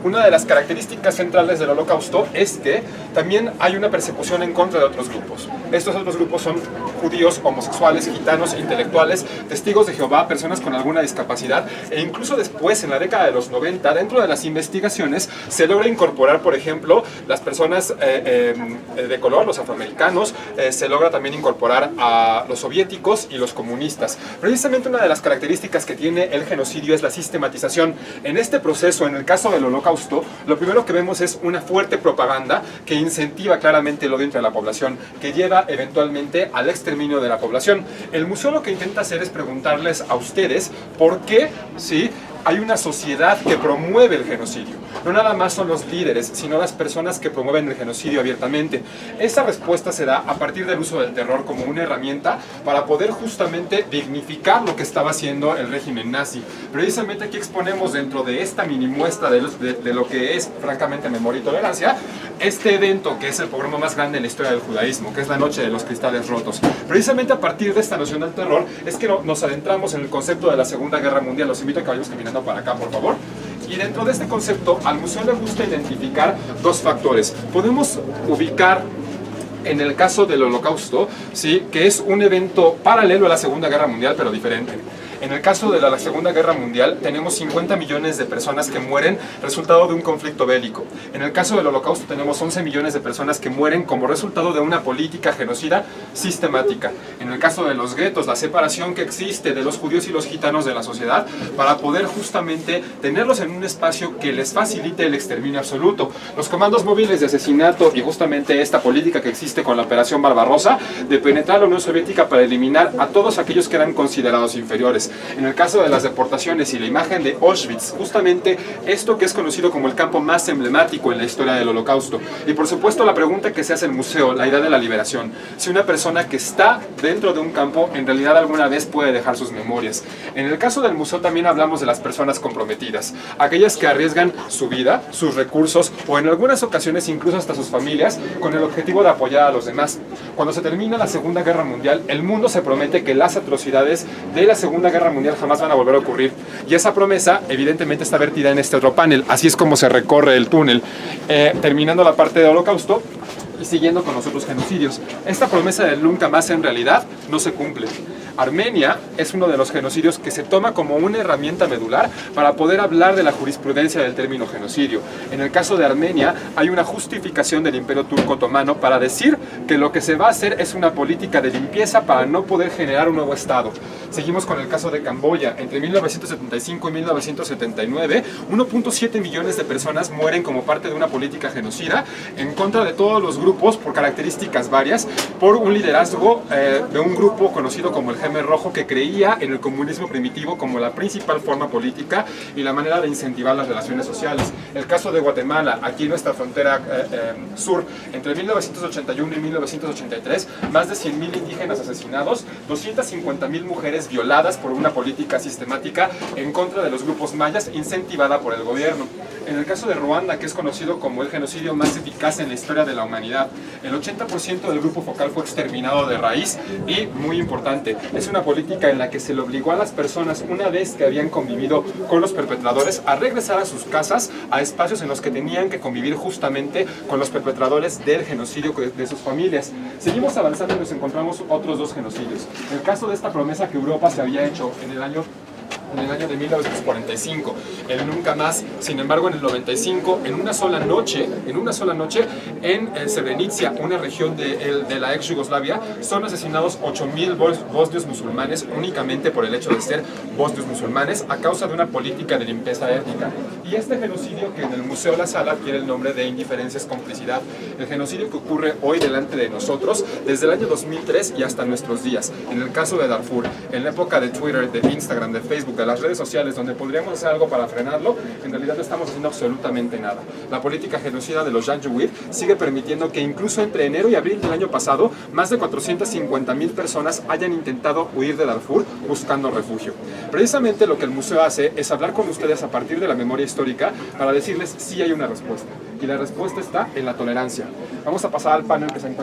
una de las características centrales del Holocausto es que también hay una persecución en contra de otros grupos. Estos otros grupos son judíos, homosexuales, gitanos, intelectuales, testigos de Jehová, personas con alguna discapacidad, e incluso después, en la década de los 90, dentro de las investigaciones, se logra incorporar, por ejemplo, las personas de color, los afroamericanos, se logra también incorporar a los soviéticos y los comunistas. Precisamente una de las características que tiene el genocidio es la sistematización. En este proceso, en el caso del Holocausto, lo primero que vemos es una fuerte propaganda que incentiva claramente el odio entre la población, que lleva eventualmente al exterminio de la población. El museo lo que intenta hacer es preguntarles a ustedes por qué, ¿sí?, hay una sociedad que promueve el genocidio. No nada más son los líderes, sino las personas que promueven el genocidio abiertamente. Esa respuesta se da a partir del uso del terror como una herramienta para poder justamente dignificar lo que estaba haciendo el régimen nazi. Precisamente aquí exponemos dentro de esta mini muestra de lo que es, francamente, memoria y tolerancia, este evento que es el pogromio más grande en la historia del judaísmo, que es la Noche de los Cristales Rotos. Precisamente a partir de esta noción del terror es que nos adentramos en el concepto de la Segunda Guerra Mundial. Los invito a que vayamos caminando para acá, por favor. Y dentro de este concepto, al museo le gusta identificar dos factores. Podemos ubicar en el caso del Holocausto, ¿sí?, que es un evento paralelo a la Segunda Guerra Mundial, pero diferente. En el caso de la Segunda Guerra Mundial tenemos 50 millones de personas que mueren resultado de un conflicto bélico. En el caso del Holocausto tenemos 11 millones de personas que mueren como resultado de una política genocida sistemática. En el caso de los guetos, la separación que existe de los judíos y los gitanos de la sociedad para poder justamente tenerlos en un espacio que les facilite el exterminio absoluto. Los comandos móviles de asesinato y justamente esta política que existe con la Operación Barbarossa de penetrar la Unión Soviética para eliminar a todos aquellos que eran considerados inferiores. En el caso de las deportaciones y la imagen de Auschwitz, justamente esto que es conocido como el campo más emblemático en la historia del Holocausto. Y por supuesto la pregunta que se hace en el museo, la idea de la liberación. Si una persona que está dentro de un campo en realidad alguna vez puede dejar sus memorias. En el caso del museo también hablamos de las personas comprometidas, aquellas que arriesgan su vida, sus recursos o en algunas ocasiones incluso hasta sus familias con el objetivo de apoyar a los demás. Cuando se termina la Segunda Guerra Mundial, el mundo se promete que las atrocidades de la Segunda Guerra Mundial jamás van a volver a ocurrir. Y esa promesa evidentemente está vertida en este otro panel. Así es como se recorre el túnel. Terminando la parte del Holocausto y siguiendo con los otros genocidios. Esta promesa del nunca más en realidad no se cumple. Armenia es uno de los genocidios que se toma como una herramienta medular para poder hablar de la jurisprudencia del término genocidio. En el caso de Armenia hay una justificación del Imperio Turco Otomano para decir que lo que se va a hacer es una política de limpieza para no poder generar un nuevo Estado. Seguimos con el caso de Camboya. Entre 1975 y 1979, 1.7 millones de personas mueren como parte de una política genocida en contra de todos los grupos por características varias, por un liderazgo de un grupo conocido como el Khmer Rojo, que creía en el comunismo primitivo como la principal forma política y la manera de incentivar las relaciones sociales. El caso de Guatemala, aquí en nuestra frontera sur, entre 1981 y 1983, más de 100.000 indígenas asesinados, 250.000 mujeres violadas por una política sistemática en contra de los grupos mayas incentivada por el gobierno. En el caso de Ruanda, que es conocido como el genocidio más eficaz en la historia de la humanidad, el 80% del grupo focal fue exterminado de raíz y, muy importante, es una política en la que se le obligó a las personas, una vez que habían convivido con los perpetradores, a regresar a sus casas, a espacios en los que tenían que convivir justamente con los perpetradores del genocidio de sus familias. Seguimos avanzando y nos encontramos otros dos genocidios. El caso de esta promesa que Europa se había hecho en el año de 1945, el nunca más. Sin embargo, en el 95, en una sola noche en Srebrenica, una región de la ex Yugoslavia, son asesinados 8.000 bosnios musulmanes únicamente por el hecho de ser bosnios musulmanes a causa de una política de limpieza étnica. Y este genocidio, que en el Museo La Sala tiene el nombre de Indiferencia es complicidad, el genocidio que ocurre hoy delante de nosotros desde el año 2003 y hasta nuestros días. En el caso de Darfur, en la época de Twitter, de Instagram, de Facebook, de las redes sociales, donde podríamos hacer algo para frenarlo, en realidad no estamos haciendo absolutamente nada. La política genocida de los Janjaweed sigue permitiendo que incluso entre enero y abril del año pasado, más de 450.000 personas hayan intentado huir de Darfur buscando refugio. Precisamente lo que el museo hace es hablar con ustedes a partir de la memoria histórica para decirles si hay una respuesta. Y la respuesta está en la tolerancia. Vamos a pasar al panel que se encuentra